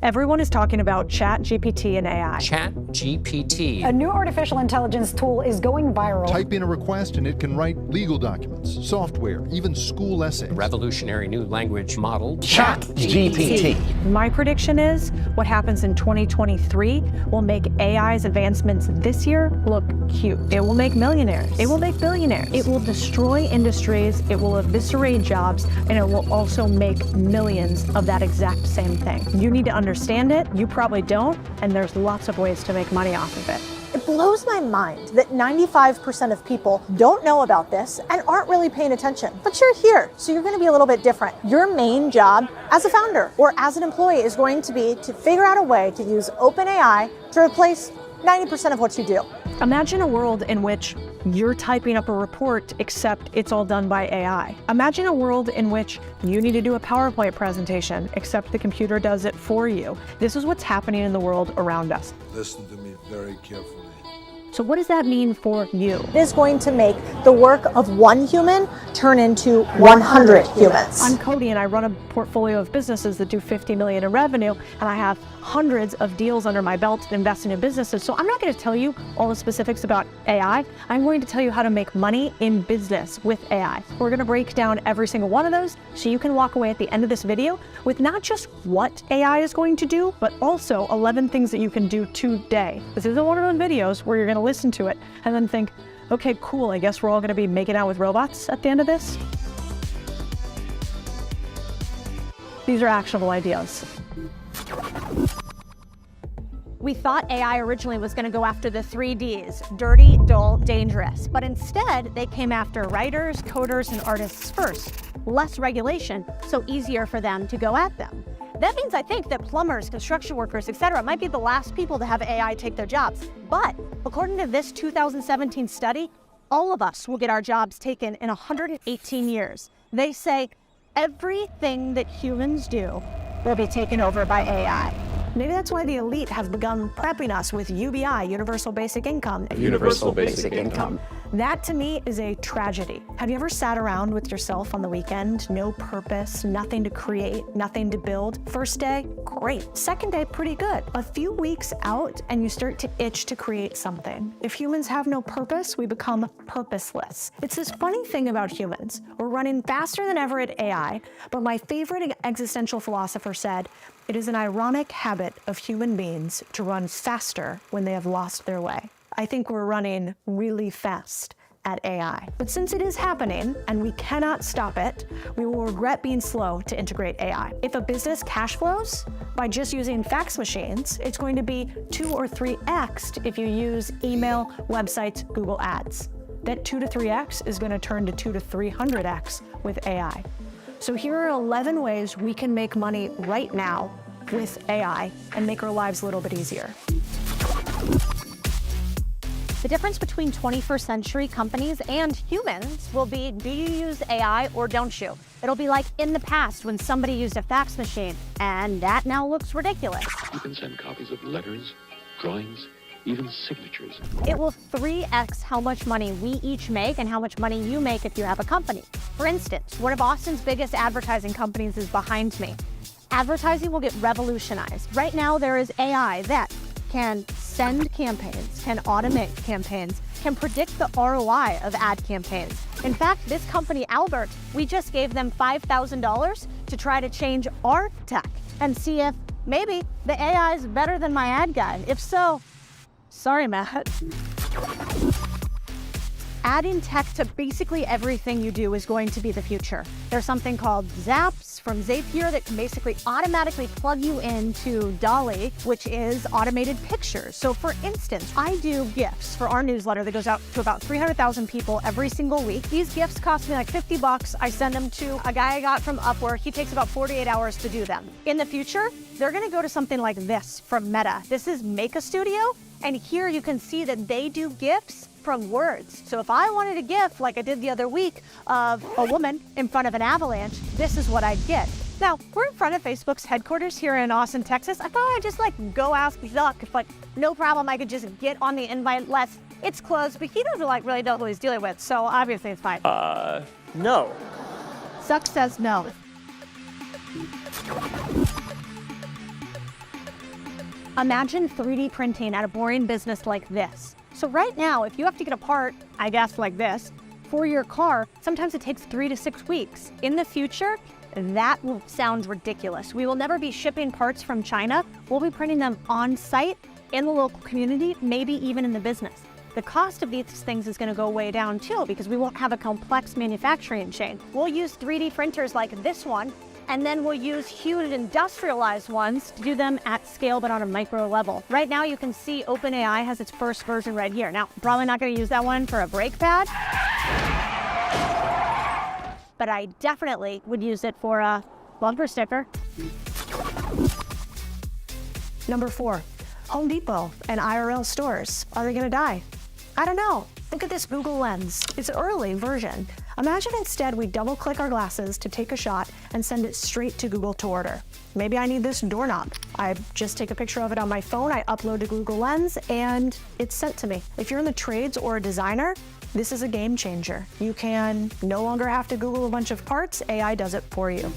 Everyone is talking about ChatGPT and AI. ChatGPT. A new artificial intelligence tool is going viral. Type in a request and it can write legal documents, software, even school essays. Revolutionary new language model. ChatGPT. My prediction is what happens in 2023 will make AI's advancements this year look cute. It will make millionaires. It will make billionaires. It will destroy industries. It will eviscerate jobs, and it will also make millions of that exact same thing. You need to understand it. You probably don't, and there's lots of ways to make money off of it. It blows my mind that 95% of people don't know about this and aren't really paying attention. But you're here, so you're going to be a little bit different. Your main job as a founder or as an employee is going to be to figure out a way to use OpenAI to replace 90% of what you do. Imagine a world in which you're typing up a report, except it's all done by AI. Imagine a world in which you need to do a PowerPoint presentation, except the computer does it for you. This is what's happening in the world around us. Listen to me very carefully. So what does that mean for you? It is going to make the work of one human turn into 100 humans. I'm Cody, and I run a portfolio of businesses that do 50 million in revenue, and I have hundreds of deals under my belt investing in businesses. So I'm not going to tell you all the specifics about AI. I'm going to tell you how to make money in business with AI. We're going to break down every single one of those so you can walk away at the end of this video with not just what AI is going to do, but also 11 things that you can do today. This isn't one of those videos where you're going to listen to it and then think, okay, cool, I guess we're all going to be making out with robots at the end of this. These are actionable ideas. We thought AI originally was going to go after the 3 Ds, dirty, dull, dangerous. But instead, they came after writers, coders, and artists first. Less regulation, so easier for them to go at them. That means I think that plumbers, construction workers, etc. might be the last people to have AI take their jobs. But according to this 2017 study, all of us will get our jobs taken in 118 years. They say everything that humans do will be taken over by AI. Maybe that's why the elite have begun prepping us with UBI, Universal Basic Income. Universal Basic Income. That to me is a tragedy. Have you ever sat around with yourself on the weekend? No purpose, nothing to create, nothing to build. First day, great. Second day, pretty good. A few weeks out and you start to itch to create something. If humans have no purpose, we become purposeless. It's this funny thing about humans. We're running faster than ever at AI, but my favorite existential philosopher said, it is an ironic habit of human beings to run faster when they have lost their way. I think we're running really fast at AI. But since it is happening and we cannot stop it, we will regret being slow to integrate AI. If a business cash flows by just using fax machines, it's going to be 2 or 3x if you use email, websites, Google Ads. That 2 to 3x is going to turn to 2 to 300x with AI. So here are 11 ways we can make money right now with AI and make our lives a little bit easier. The difference between 21st century companies and humans will be, do you use AI or don't you? It'll be like in the past when somebody used a fax machine, and that now looks ridiculous. You can send copies of letters, drawings, even signatures. It will 3x how much money we each make and how much money you make if you have a company. For instance, one of Austin's biggest advertising companies is behind me. Advertising will get revolutionized. Right now there is AI that can send campaigns, can automate campaigns, can predict the ROI of ad campaigns. In fact, this company, Albert, we just gave them $5,000 to try to change our tech and see if maybe the AI is better than my ad guy. If so, sorry, Matt. Adding tech to basically everything you do is going to be the future. There's something called Zaps from Zapier that can basically automatically plug you into DALL-E, which is automated pictures. So for instance, I do GIFs for our newsletter that goes out to about 300,000 people every single week. These GIFs cost me like $50. I send them to a guy I got from Upwork. He takes about 48 hours to do them. In the future, they're gonna go to something like this from Meta. This is Make a Studio, and here you can see that they do GIFs from words. So if I wanted a GIF like I did the other week of a woman in front of an avalanche, this is what I'd get. Now, we're in front of Facebook's headquarters here in Austin, Texas. I thought I'd just go ask Zuck if no problem I could just get on the invite list. It's closed, but he doesn't really know who he's dealing with, so obviously it's fine. No. Zuck says no. Imagine 3D printing at a boring business like this. So right now, if you have to get a part, I guess like this, for your car, sometimes it takes 3 to 6 weeks. In the future, that will sound ridiculous. We will never be shipping parts from China. We'll be printing them on site in the local community, maybe even in the business. The cost of these things is going to go way down too because we won't have a complex manufacturing chain. We'll use 3D printers like this one, and then we'll use huge industrialized ones to do them at scale but on a micro level. Right now you can see OpenAI has its first version right here. Now, probably not going to use that one for a brake pad, but I definitely would use it for a bumper sticker. Number 4, Home Depot and IRL stores. Are they gonna die? I don't know. Look at this Google Lens. It's an early version. Imagine instead we double click our glasses to take a shot and send it straight to Google to order. Maybe I need this doorknob. I just take a picture of it on my phone, I upload to Google Lens, and it's sent to me. If you're in the trades or a designer, this is a game changer. You can no longer have to Google a bunch of parts, AI does it for you.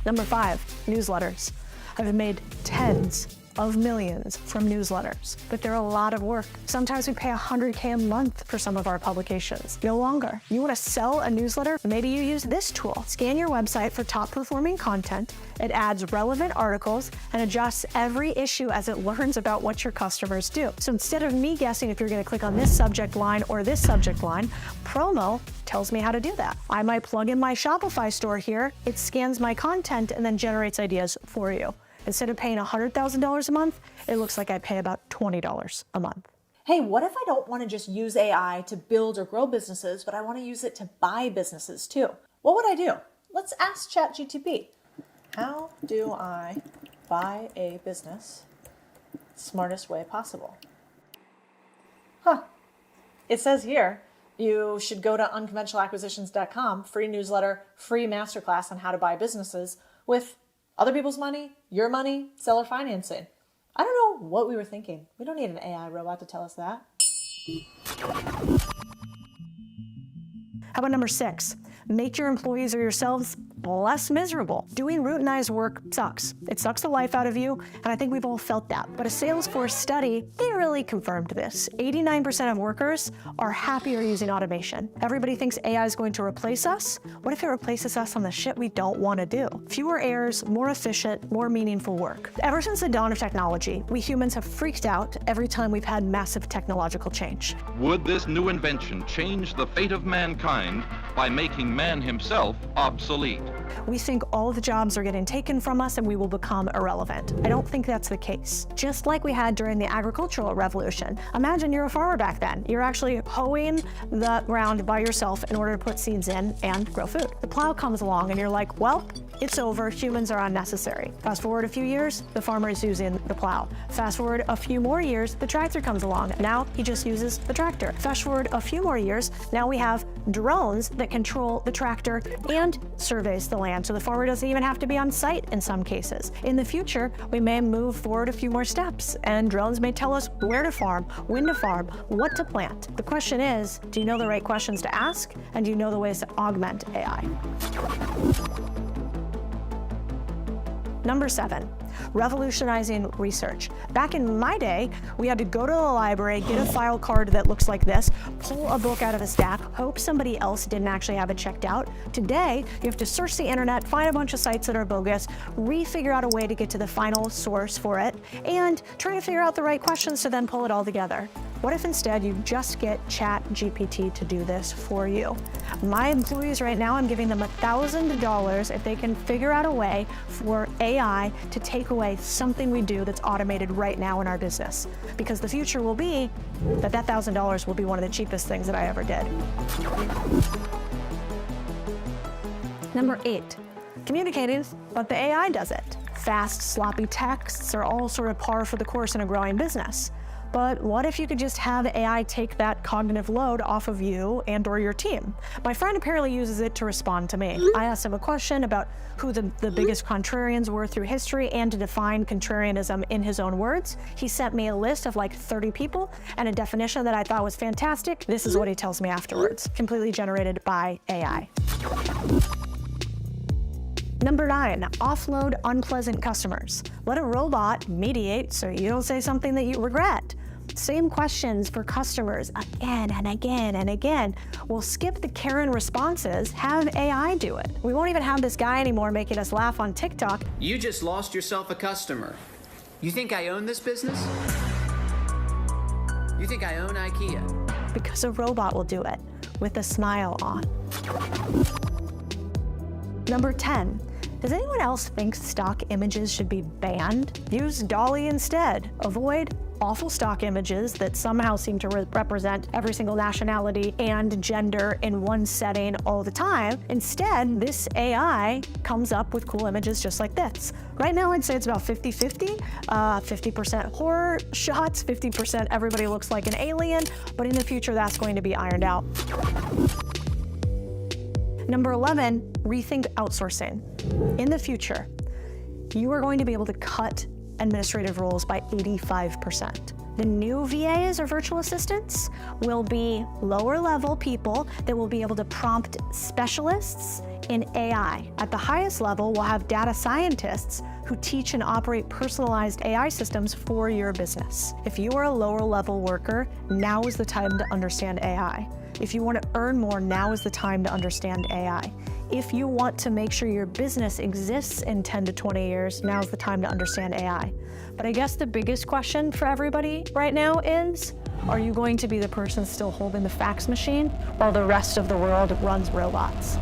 Number 5, newsletters. I've made tens of millions from newsletters, but they're a lot of work. Sometimes we pay $100K a month for some of our publications. No longer. You want to sell a newsletter? Maybe you use this tool. Scan your website for top performing content. It adds relevant articles and adjusts every issue as it learns about what your customers do. So instead of me guessing if you're going to click on this subject line or this subject line, Promo tells me how to do that. I might plug in my Shopify store here. It scans my content and then generates ideas for you. Instead of paying $100,000 a month, it looks like I pay about $20 a month. Hey, what if I don't want to just use AI to build or grow businesses, but I want to use it to buy businesses too? What would I do? Let's ask ChatGPT. How do I buy a business smartest way possible? It says here, you should go to unconventionalacquisitions.com, free newsletter, free masterclass on how to buy businesses with other people's money, your money, seller financing. I don't know what we were thinking. We don't need an AI robot to tell us that. How about number 6? Make your employees or yourselves less miserable. Doing routinized work sucks. It sucks the life out of you, and I think we've all felt that. But a Salesforce study, they really confirmed this. 89% of workers are happier using automation. Everybody thinks AI is going to replace us. What if it replaces us on the shit we don't want to do? Fewer errors, more efficient, more meaningful work. Ever since the dawn of technology, we humans have freaked out every time we've had massive technological change. Would this new invention change the fate of mankind by making man himself obsolete? We think all the jobs are getting taken from us and we will become irrelevant. I don't think that's the case. Just like we had during the agricultural revolution. Imagine you're a farmer back then. You're actually hoeing the ground by yourself in order to put seeds in and grow food. The plow comes along and you're like, well, it's over, humans are unnecessary. Fast forward a few years, the farmer is using the plow. Fast forward a few more years, the tractor comes along. Now he just uses the tractor. Fast forward a few more years, now we have drones that control the tractor and surveys the land, so the farmer doesn't even have to be on site in some cases. In the future, we may move forward a few more steps, and drones may tell us where to farm, when to farm, what to plant. The question is, do you know the right questions to ask, and do you know the ways to augment AI? Number 7, revolutionizing research. Back in my day, we had to go to the library, get a file card that looks like this, pull a book out of a stack, hope somebody else didn't actually have it checked out. Today, you have to search the internet, find a bunch of sites that are bogus, refigure out a way to get to the final source for it, and try to figure out the right questions to then pull it all together. What if instead you just get ChatGPT to do this for you? My employees right now, I'm giving them $1,000 if they can figure out a way for AI to take away something we do that's automated right now in our business. Because the future will be that $1,000 will be one of the cheapest things that I ever did. Number 8, communicating, but the AI does it. Fast, sloppy texts are all sort of par for the course in a growing business. But what if you could just have AI take that cognitive load off of you and or your team? My friend apparently uses it to respond to me. I asked him a question about who the biggest contrarians were through history and to define contrarianism in his own words. He sent me a list of like 30 people and a definition that I thought was fantastic. This is what he tells me afterwards, completely generated by AI. Number 9, offload unpleasant customers. Let a robot mediate so you don't say something that you regret. Same questions for customers again and again and again. We'll skip the Karen responses, have AI do it. We won't even have this guy anymore making us laugh on TikTok. You just lost yourself a customer. You think I own this business? You think I own IKEA? Because a robot will do it with a smile on. Number 10, does anyone else think stock images should be banned? Use DALL-E instead. Avoid awful stock images that somehow seem to represent every single nationality and gender in one setting all the time. Instead, this AI comes up with cool images just like this. Right now, I'd say it's about 50-50, 50% horror shots, 50% everybody looks like an alien, but in the future, that's going to be ironed out. Number 11, rethink outsourcing. In the future, you are going to be able to cut administrative roles by 85%. The new VAs or virtual assistants will be lower level people that will be able to prompt specialists in AI. At the highest level, we'll have data scientists who teach and operate personalized AI systems for your business. If you are a lower level worker, now is the time to understand AI. If you want to earn more, now is the time to understand AI. If you want to make sure your business exists in 10 to 20 years, now's the time to understand AI. But I guess the biggest question for everybody right now is, are you going to be the person still holding the fax machine while the rest of the world runs robots?